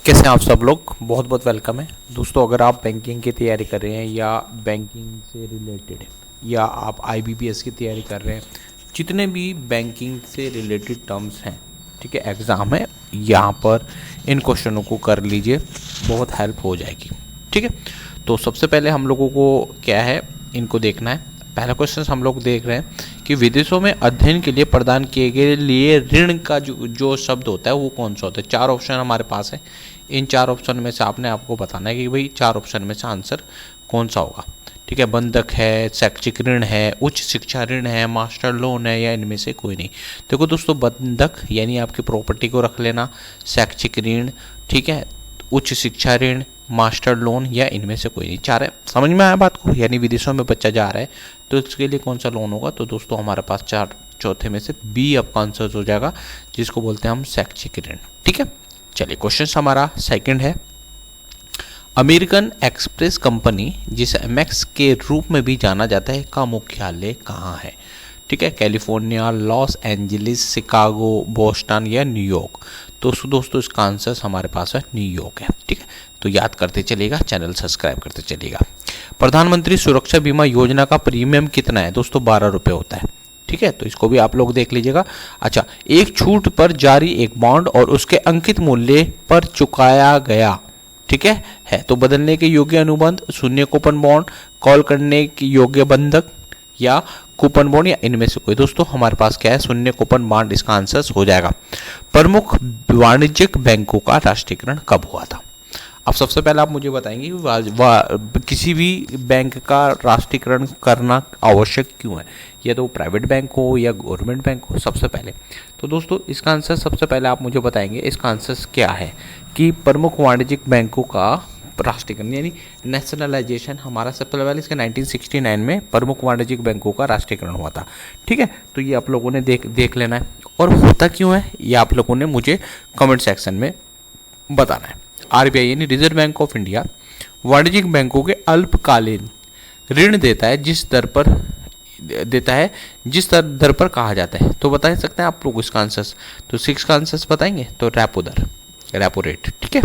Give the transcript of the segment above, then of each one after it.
कैसे हैं आप सब लोग। बहुत बहुत वेलकम है दोस्तों। अगर आप बैंकिंग की तैयारी कर रहे हैं या बैंकिंग से रिलेटेड या आप आईबीपीएस की तैयारी कर रहे हैं, जितने भी बैंकिंग से रिलेटेड टर्म्स हैं, ठीक है, एग्ज़ाम है, यहाँ पर इन क्वेश्चनों को कर लीजिए, बहुत हेल्प हो जाएगी। ठीक है, तो सबसे पहले हम लोगों को क्या है, इनको देखना है। पहला क्वेश्चन हम लोग देख रहे हैं कि विदेशों में अध्ययन के लिए प्रदान किए गए लिए ऋण का जो शब्द होता है वो कौन सा होता है। चार ऑप्शन हमारे पास है। इन चार ऑप्शन में से आपको बताना है कि भाई चार ऑप्शन में से आंसर कौन सा होगा। ठीक है, बंधक है, शैक्षिक ऋण है, उच्च शिक्षा ऋण है, मास्टर लोन है, या इनमें से कोई नहीं। देखो दोस्तों, बंधक यानी आपकी प्रॉपर्टी को रख लेना, शैक्षिक ऋण, ठीक है, उच्च शिक्षा ऋण, मास्टर लोन, या इनमें से कोई नहीं। चार है, समझ में आया बात को। यानी विदेशों में बच्चा जा रहा है तो इसके लिए कौन सा लोन होगा। तो दोस्तों हमारे पास चार, चौथे में से बी आपका आंसर हो जाएगा, जिसको बोलते हैं हम शैक्षिक ऋण। ठीक है, चलिए क्वेश्चन हमारा सेकंड है। अमेरिकन एक्सप्रेस कंपनी, जिसे एमएक्स के रूप में भी जाना जाता है, का मुख्यालय कहाँ है। ठीक है, California, Los Angeles, Chicago, Boston, या न्यूयॉर्क। तो दोस्तों इसका आंसर हमारे पास है न्यूयॉर्क है। ठीक है, तो याद करते चलिएगा, चैनल सब्सक्राइब करते चलिएगा। प्रधानमंत्री सुरक्षा बीमा योजना का प्रीमियम कितना है दोस्तों। 12 रुपये होता है। ठीक है, तो इसको भी आप लोग देख लीजिएगा। अच्छा, एक छूट पर जारी एक बॉन्ड और उसके अंकित मूल्य पर चुकाया गया, ठीक है तो बदलने के योग्य अनुबंध, शून्य कूपन बॉन्ड, कॉल करने की योग्य बंधक, या कूपन बॉन्ड, या इनमें से कोई। दोस्तों हमारे पास क्या है, शून्य कूपन बॉन्ड इसका आंसर हो जाएगा। प्रमुख वाणिज्यिक बैंकों का राष्ट्रीयकरण कब हुआ था। अब सबसे पहले आप मुझे बताएंगे कि किसी भी बैंक का राष्ट्रीयकरण करना आवश्यक क्यों है, या तो प्राइवेट बैंक हो या गवर्नमेंट बैंक हो। सबसे पहले तो दोस्तों इसका आंसर सबसे पहले आप मुझे बताएंगे, इसका आंसर क्या है कि प्रमुख वाणिज्यिक बैंकों का राष्ट्रीयकरण यानी नेशनलाइजेशन हमारा सबसे पहले इसका 1969 में प्रमुख वाणिज्यिक बैंकों का राष्ट्रीयकरण हुआ था। ठीक है, तो ये आप लोगों ने देख लेना है, और होता क्यों है ये आप लोगों ने मुझे कमेंट सेक्शन में बताना है। आरबीआई यानी रिजर्व बैंक ऑफ इंडिया वाणिज्यिक बैंकों के अल्पकालीन ऋण देता है जिस दर पर कहा जाता है। तो बता सकते हैं आप लोग इसका आंसर। तो 6 का आंसर बताएंगे तो रेपो दर, रेपो रेट। ठीक है,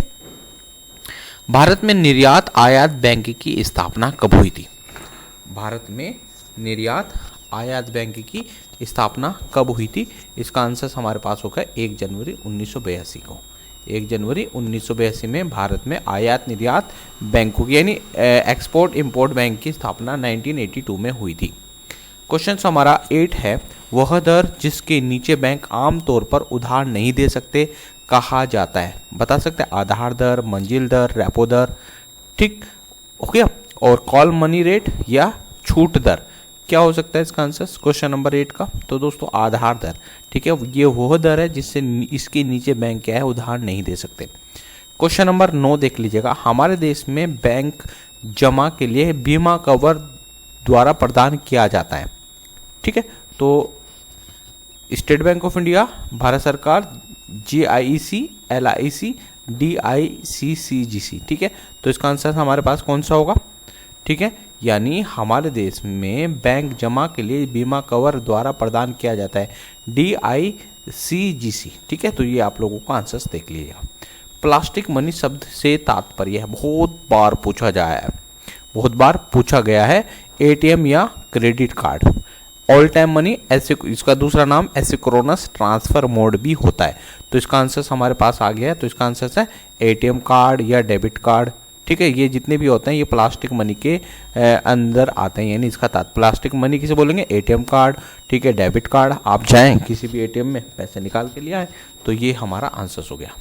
भारत में निर्यात आयात बैंक की स्थापना कब हुई थी। भारत में निर्यात आयात बैंक की स्थापना कब हुई थी। इसका आंसर हमारे पास होगा 1 जनवरी 1982 को। 1 जनवरी 1982 में भारत में आयात निर्यात बैंकों की यानी एक्सपोर्ट इंपोर्ट बैंक की स्थापना 1982 में हुई थी। क्वेश्चन हमारा 8 है, वह दर जिसके नीचे बैंक आमतौर पर उधार नहीं दे सकते कहा जाता है। बता सकते हैं, आधार दर, मंजिल दर, रेपो दर। ठीक हो गया, और कॉल मनी रेट या छूट दर क्या हो सकता है इसका आंसर क्वेश्चन नंबर 8 का। तो दोस्तों आधार दर, ठीक है, ये वह दर है जिससे इसके नीचे बैंक क्या है, उधार नहीं दे सकते। क्वेश्चन नंबर 9 देख लीजिएगा। हमारे देश में बैंक जमा के लिए बीमा कवर द्वारा प्रदान किया जाता है। ठीक है, तो state bank of India, Bharat सरकार, GIC, LIC, DICCGC। ठीक है, तो इसका आंसर हमारे पास कौन सा होगा। ठीक है, यानी हमारे देश में बैंक जमा के लिए बीमा कवर द्वारा प्रदान किया जाता है, DICGC। ठीक है, तो ये आप लोगों को आंसर्स देख लीजिएगा। प्लास्टिक मनी शब्द से तात्पर्य है, बहुत बार पूछा गया है, ATM या credit card. All time money ऐसे, इसका दूसरा नाम एसिक्रोनस ट्रांसफर मोड भी होता है। तो इसका आंसर हमारे पास आ गया है। तो इसका आंसर है ATM कार्ड या डेबिट कार्ड। ठीक है, ये जितने भी होते हैं ये प्लास्टिक मनी के अंदर आते हैं, यानी इसका प्लास्टिक मनी किसे बोलेंगे, ATM कार्ड। ठीक है, डेबिट कार्ड, आप जाएं किसी भी ATM में पैसे निकाल के लिए आए, तो ये हमारा आंसर हो गया।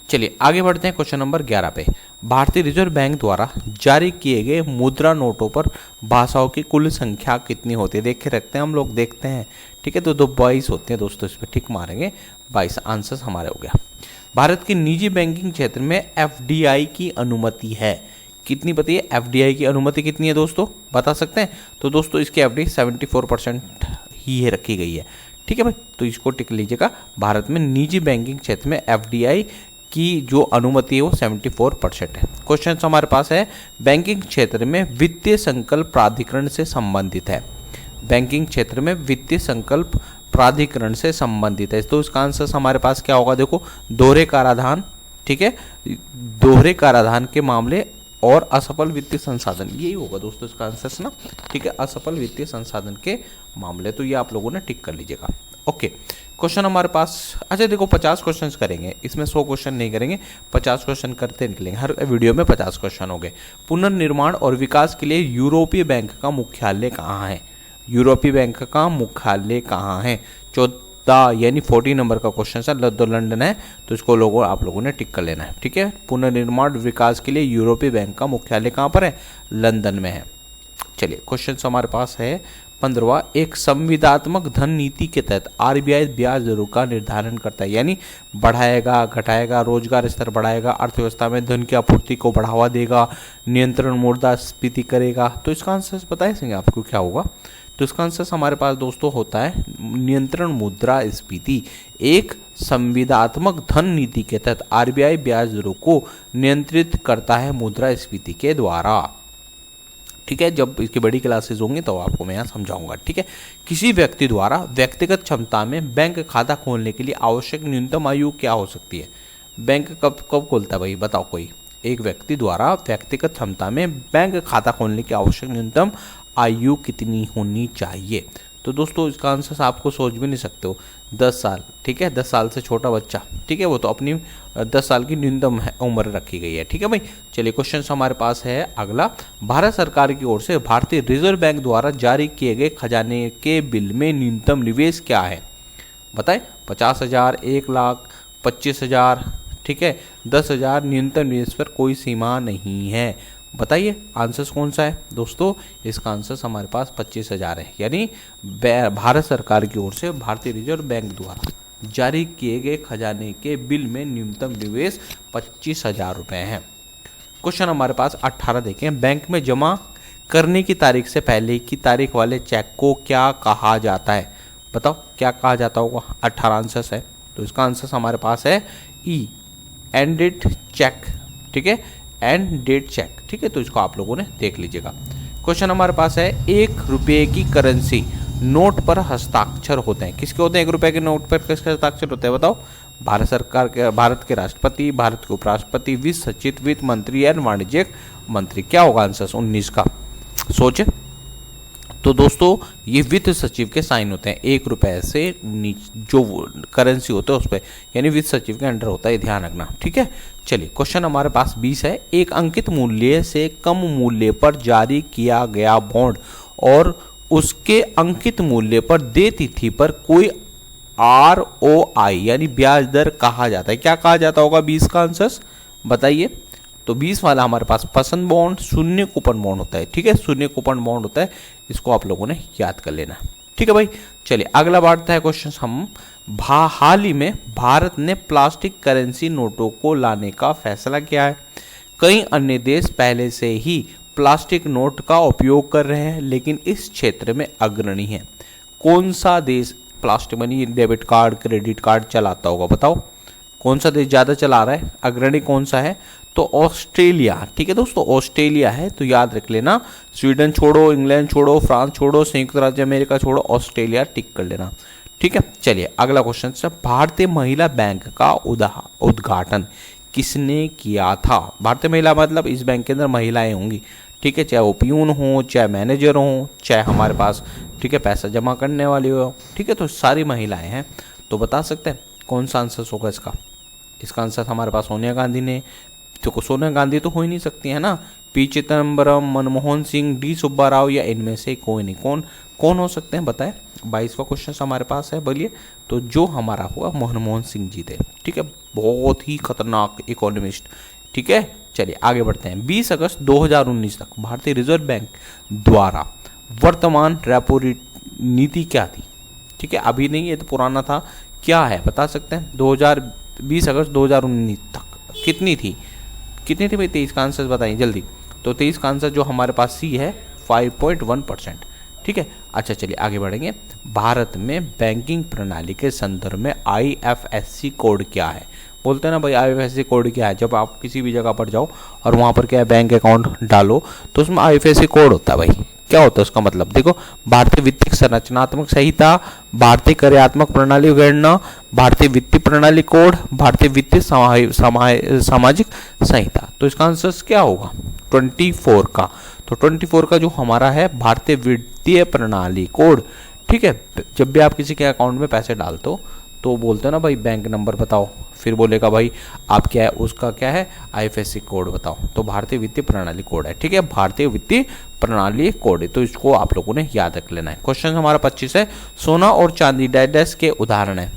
चलिए आगे बढ़ते हैं क्वेश्चन नंबर 11 पे। भारतीय रिजर्व बैंक द्वारा जारी किए गए मुद्रा नोटों पर भाषाओं की कुल संख्या कितनी होती है देखे रखते हैं हम लोग, देखते हैं। ठीक है, तो 22 होते हैं दोस्तों, इस पर टिक मारेंगे, 22 आंसर हमारे हो गया। भारत के निजी बैंकिंग क्षेत्र में FDI की अनुमति है कितनी, बताइए FDI की अनुमति कितनी है दोस्तों, बता सकते हैं। तो दोस्तों इसकी FDI 74% ही है रखी गई है। ठीक है भाई, तो इसको टिक लीजिएगा। भारत में निजी बैंकिंग क्षेत्र में FDI की जो अनुमति है वो 74% है। क्वेश्चन हमारे पास है, बैंकिंग क्षेत्र में वित्तीय संकल्प प्राधिकरण से संबंधित है। बैंकिंग क्षेत्र में वित्तीय संकल्प प्राधिकरण से संबंधित है। तो इसका आंसर हमारे पास क्या होगा, देखो, दोहरे कराधान, ठीक है, दोहरे कराधान के मामले और असफल वित्तीय संसाधन, यही होगा दोस्तों इसका आंसर ना, ठीक है, असफल वित्तीय संसाधन के मामले। तो ये आप लोगों ने टिक कर लीजिएगा। ओके, क्वेश्चन हमारे पास, अच्छा देखो 50 क्वेश्चन करेंगे, इसमें 100 क्वेश्चन नहीं करेंगे, 50 क्वेश्चन करते निकलेंगे, हर वीडियो में 50 क्वेश्चन हो गए। पुनर्निर्माण और विकास के लिए यूरोपीय बैंक का मुख्यालय कहाँ है? यूरोपीय बैंक का मुख्यालय कहाँ है? 14 यानी 40 नंबर का क्वेश्चन है, तो लंदन है, तो इसको आप लोगों ने टिक कर लेना है। ठीक है, पुनर्निर्माण विकास के लिए यूरोपीय बैंक का मुख्यालय कहाँ पर है? लंदन में है। चलिए क्वेश्चन हमारे पास है 15वां, एक संविदात्मक धन नीति के तहत आरबीआई ब्याज दरों का निर्धारण करता है, यानी बढ़ाएगा, घटाएगा, रोजगार स्तर बढ़ाएगा, अर्थव्यवस्था में धन की आपूर्ति को बढ़ावा देगा, नियंत्रण मुद्रास्फीति करेगा। तो इसका आंसर बता देंगे आपको क्या होगा? तो इसका आंसर हमारे पास दोस्तों होता है नियंत्रण मुद्रास्फीति। एक संविदात्मक धन नीति के तहत आरबीआई ब्याज दरों को नियंत्रित करता है मुद्रास्फीति के द्वारा। ठीक है, जब इसकी बड़ी क्लासेस होंगी तो आपको मैं यहाँ समझाऊंगा। ठीक है, किसी व्यक्ति द्वारा व्यक्तिगत क्षमता में बैंक खाता खोलने के लिए आवश्यक न्यूनतम आयु क्या हो सकती है? बैंक कब कब खोलता है भाई, बताओ कोई? एक व्यक्ति द्वारा व्यक्तिगत क्षमता में बैंक खाता खोलने की आवश्यक न्यूनतम आयु कितनी होनी चाहिए? तो दोस्तों इसका आंसर आपको सोच भी नहीं सकते हो, 10 साल। ठीक है, 10 साल से छोटा बच्चा, ठीक है, वो तो अपनी 10 साल की न्यूनतम उम्र रखी गई है। ठीक है भाई, चलिए क्वेश्चन हमारे पास है अगला, भारत सरकार की ओर से भारतीय रिजर्व बैंक द्वारा जारी किए गए खजाने के बिल में न्यूनतम निवेश क्या है? बताएं, 50,000, 1 लाख, 25,000, ठीक है, 10,000, न्यूनतम निवेश पर कोई सीमा नहीं है। बताइए आंसर कौन सा है दोस्तों? इसका आंसर हमारे पास 25,000 है, यानी भारत सरकार की ओर से भारतीय रिजर्व बैंक द्वारा जारी किए गए खजाने के बिल में न्यूनतम निवेश 25,000 रुपये है। क्वेश्चन हमारे पास 18 देखें, बैंक में जमा करने की तारीख से पहले की तारीख वाले चेक को क्या कहा जाता है? बताओ क्या कहा जाता होगा? 18 आंसर है, तो इसका आंसर हमारे पास है ई, एंड डेट चेक। ठीक है, एंड डेट चेक। ठीक है, तो इसको आप लोगों ने देख लीजिएगा। क्वेश्चन हमारे पास है, 1 रुपये की करेंसी नोट पर हस्ताक्षर होते हैं, किसके होते हैं? 1 रुपये के नोट पर किसके हस्ताक्षर होते हैं बताओ? भारत सरकार के, भारत के राष्ट्रपति, भारत के उपराष्ट्रपति, वित्त सचिव, वित्त मंत्री या वाणिज्यिक मंत्री। क्या होगा आंसर 19 का? सोचे। तो दोस्तों ये वित्त सचिव के साइन होते हैं, 1 रुपये से जो करेंसी होते हैं उस पर, यानी वित्त सचिव के अंडर होता है, ध्यान रखना। ठीक है, चलिए क्वेश्चन हमारे पास 20 है, एक अंकित मूल्य से कम मूल्य पर जारी किया गया बॉन्ड और उसके अंकित मूल्य पर देय तिथि पर कोई ROI यानी ब्याज दर कहा जाता है। क्या कहा जाता होगा 20 का आंसर बताइए? तो 20 वाला हमारे पास पसंद बॉन्ड, शून्य कूपन बॉन्ड होता है। ठीक है, शून्य कूपन बॉन्ड होता है, इसको आप लोगों ने याद कर लेना। ठीक है भाई, चलिए अगला बढ़ता है क्वेश्चन हम, हाल ही में भारत ने प्लास्टिक करेंसी नोटों को लाने का फैसला किया है। कई अन्य देश पहले से ही प्लास्टिक नोट का उपयोग कर रहे हैं, लेकिन इस क्षेत्र में अग्रणी है। कौन सा देश plastic money, debit card, credit card चलाता होगा? बताओ कौन सा देश ज्यादा चला रहा है? अग्रणी कौन सा है? तो ऑस्ट्रेलिया। ठीक है दोस्तों, ऑस्ट्रेलिया है, तो याद रख लेना। स्वीडन छोड़ो, इंग्लैंड छोड़ो, फ्रांस छोड़ो, संयुक्त राज्य अमेरिका छोड़ो, ऑस्ट्रेलिया टिक कर लेना। ठीक है, चलिए अगला क्वेश्चन है, भारतीय महिला बैंक का उद्घाटन किसने किया था? भारतीय महिला मतलब इस बैंक के अंदर महिलाएं होंगी। ठीक है, चाहे वो पियून हो, चाहे मैनेजर हो, चाहे हमारे पास ठीक है पैसा जमा करने वाली हो। ठीक है, तो सारी महिलाएं हैं। तो बता सकते हैं कौन सा आंसर होगा इसका? इसका आंसर हमारे पास सोनिया गांधी ने, तो सोनिया गांधी तो हो ही नहीं सकती है ना, पी चिदम्बरम, मनमोहन सिंह, डी सुब्बा राव, या इनमें से कोई नहीं। कौन हो सकते हैं बताएं? 22वां क्वेश्चन हमारे पास है, बोलिए। तो जो हमारा होगा मनमोहन सिंह जी थे। ठीक है, बहुत ही खतरनाक इकोनॉमिस्ट। ठीक है, चलिए आगे बढ़ते हैं। 20 अगस्त 2019 तक भारतीय रिजर्व बैंक द्वारा वर्तमान रेपो नीति क्या थी? ठीक है, अभी नहीं, ये तो पुराना था। क्या है बता सकते हैं? 20 अगस्त 2019 तक कितनी थी? कितनी थी भाई? 23 का आंसर बताइए जल्दी। तो 23 का आंसर जो हमारे पास सी है 5.1%। ठीक है, अच्छा चलिए आगे बढ़ेंगे। भारत में बैंकिंग प्रणाली के संदर्भ में IFSC कोड क्या है? बोलते हैं ना भाई IFSC कोड क्या है? जब आप किसी भी जगह पर जाओ और वहाँ पर क्या है बैंक अकाउंट डालो तो उसमें IFSC कोड होता है भाई। क्या होता है उसका मतलब? देखो, भारतीय वित्तीय संरचनात्मक संहिता, भारतीय कार्यात्मक प्रणाली गणना, भारतीय वित्तीय प्रणाली कोड, भारतीय वित्तीय सामाजिक संहिता। तो इसका आंसर क्या होगा? 24 का। तो 24 का जो हमारा है भारतीय वित्तीय प्रणाली कोड। ठीक है, जब भी आप किसी के अकाउंट में पैसे डालते हो तो बोलते हो ना भाई बैंक नंबर बताओ, फिर बोलेगा भाई आप क्या है, उसका क्या है, आईएफएससी कोड बताओ। तो भारतीय वित्तीय प्रणाली कोड है। ठीक है, भारतीय वित्तीय प्रणाली कोड है, तो इसको आप लोगों ने याद रख लेना है। क्वेश्चन हमारा 25 है, सोना और चांदी डैश के उदाहरण है।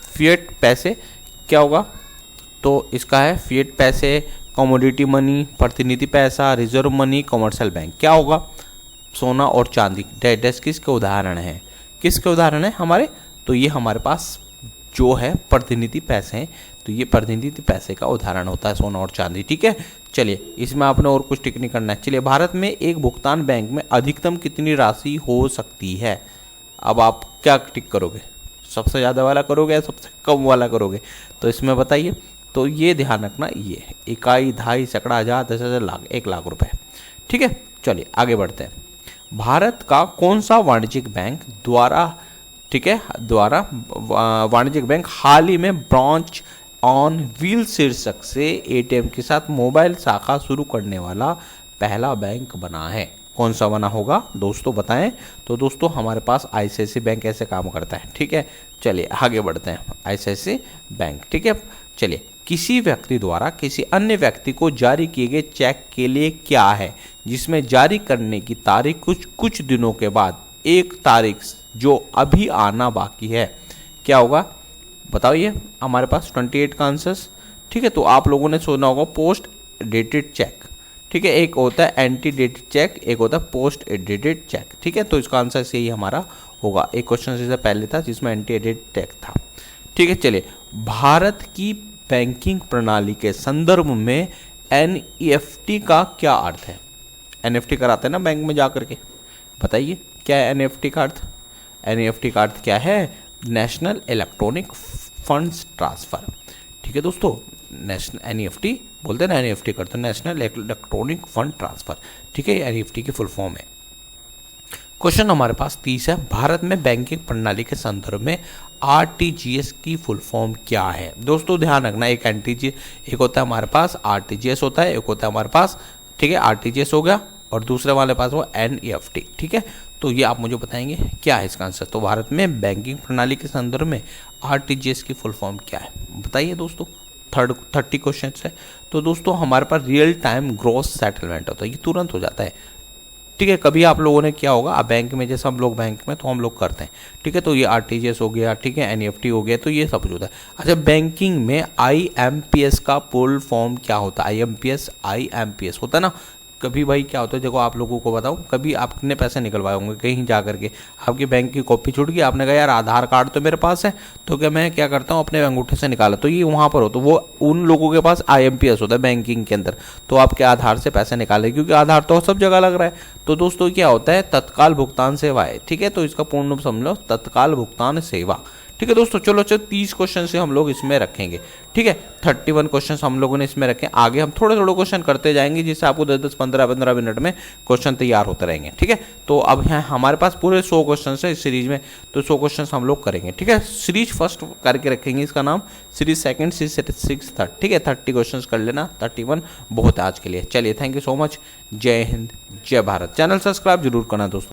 फिएट पैसे क्या होगा? तो इसका है फिएट पैसे, कमोडिटी मनी, प्रतिनिधि पैसा, रिजर्व मनी, कमर्शियल बैंक। क्या होगा? सोना और चांदी डैश किसके उदाहरण है? किसके उदाहरण है हमारे? तो ये हमारे पास जो है प्रतिनिधि पैसे हैं, तो ये प्रतिनिधि पैसे का उदाहरण होता है सोना और चांदी। ठीक है, चलिए इसमें आपने और कुछ टिक नहीं करना है। चलिए, भारत में एक भुगतान बैंक में अधिकतम कितनी राशि हो सकती है? अब आप क्या टिक करोगे? सबसे ज़्यादा वाला करोगे या सबसे कम वाला करोगे? तो इसमें बताइए। तो ये ध्यान रखना, ये इकाई, दहाई, सैकड़ा, हजार, 10,000, लाख, 1,00,000 रुपए। ठीक है, चलिए आगे बढ़ते हैं। भारत का कौन सा वाणिज्यिक बैंक द्वारा वाणिज्यिक बैंक हाल ही में ब्रांच ऑन व्हील शीर्षक से एटीएम के साथ मोबाइल शाखा शुरू करने वाला पहला बैंक बना है? कौन सा बना होगा दोस्तों, बताएं। तो दोस्तों हमारे पास आईसीआईसी बैंक ऐसे काम करता है। ठीक है, चलिए आगे बढ़ते हैं। ICICI bank. ठीक है, चलिए, किसी व्यक्ति द्वारा किसी अन्य व्यक्ति को जारी किए गए चेक के लिए क्या है जिसमें जारी करने की तारीख कुछ दिनों के बाद एक तारीख जो अभी आना बाकी है? क्या होगा बताओ? ये हमारे पास 28 का आंसर। ठीक है, तो आप लोगों ने सुना होगा पोस्ट डेटेड चेक। ठीक है, एक होता है एंटी डेटेड चेक, एक होता है पोस्ट डेटेड चेक। ठीक है, तो इसका आंसर यही हमारा होगा। एक क्वेश्चन से पहले था जिसमें एंटी डेटेड चेक था। ठीक है, चलिए, भारत की बैंकिंग प्रणाली के संदर्भ में एनईएफटी का क्या अर्थ है? एनईएफटी कराते हैं ना बैंक में जाकर के, बताइए क्या है एनईएफटी का अर्थ? एनईएफटी का अर्थ क्या है? National electronic funds transfer. ठीक है दोस्तों, नेशनल एनईएफटी बोलते हैं ना, एनईएफटी करते हैं नेशनल इलेक्ट्रॉनिक फंड ट्रांसफर। ठीक है, एनईएफटी की फुल फॉर्म है। क्वेश्चन हमारे पास 30 है, भारत में बैंकिंग प्रणाली के संदर्भ में आरटीजीएस की फुल फॉर्म क्या है? दोस्तों ध्यान रखना, एक एक होता है हमारे पास आरटीजीएस होता है, एक होता है हमारे पास, ठीक है, आरटीजीएस हो गया, और दूसरे वाले पास वो एनईएफटी। ठीक है, तो ये आप मुझे बताएंगे क्या है इसका आंसर। तो भारत में बैंकिंग प्रणाली के संदर्भ में आरटीजीएस की फुल फॉर्म क्या है, बताइए दोस्तों। 30 क्वेश्चन है। तो दोस्तों हमारे पास रियल टाइम ग्रॉस सेटलमेंट होता है, ये तुरंत हो जाता है। ठीक है, कभी आप लोगों ने क्या होगा, आप बैंक में, जैसे हम लोग बैंक में तो हम लोग करते हैं। ठीक है, तो ये आरटीजीएस हो गया, ठीक है, एनईएफटी हो गया, तो ये सब कुछ होता है। अच्छा, बैंकिंग में आईएमपीएस का फुल फॉर्म क्या होता है? आईएमपीएस होता है ना। कभी भाई क्या होता है, देखो आप लोगों को बताऊं, कभी आपने पैसे निकलवाए होंगे कहीं जा करके, आपकी बैंक की कॉपी छूट गई, आपने कहा यार आधार कार्ड तो मेरे पास है, तो क्या मैं क्या करता हूं अपने अंगूठे से निकाला, तो ये वहां पर हो, तो वो उन लोगों के पास आईएमपीएस होता है बैंकिंग के अंदर। तो आपके आधार से पैसे निकाले, क्योंकि आधार तो सब जगह लग रहा है। तो दोस्तों क्या होता है, तत्काल भुगतान सेवा है। ठीक है, तो इसका पूर्ण रूप समझ लो, तत्काल भुगतान सेवा। ठीक है दोस्तों, चलो 30 क्वेश्चन से हम लोग इसमें रखेंगे। ठीक है, 31 क्वेश्चन हम लोगों ने इसमें रखे। आगे हम थोड़े थोड़े क्वेश्चन करते जाएंगे, जिससे आपको 10-10, 15-15 मिनट में क्वेश्चन तैयार होते रहेंगे। ठीक है, तो अब है हमारे पास पूरे 100 क्वेश्चन है इस सीरीज में, तो 100 क्वेश्चन हम लोग करेंगे। ठीक है, सीरीज फर्स्ट करके रखेंगे, इसका नाम सीरीज सेकंड, सीरीज 6, थर्ड। ठीक है, 30 क्वेश्चन कर लेना, 31 बहुत है आज के लिए। चलिए, थैंक यू सो मच, जय हिंद, जय भारत। चैनल सब्सक्राइब जरूर करना दोस्तों।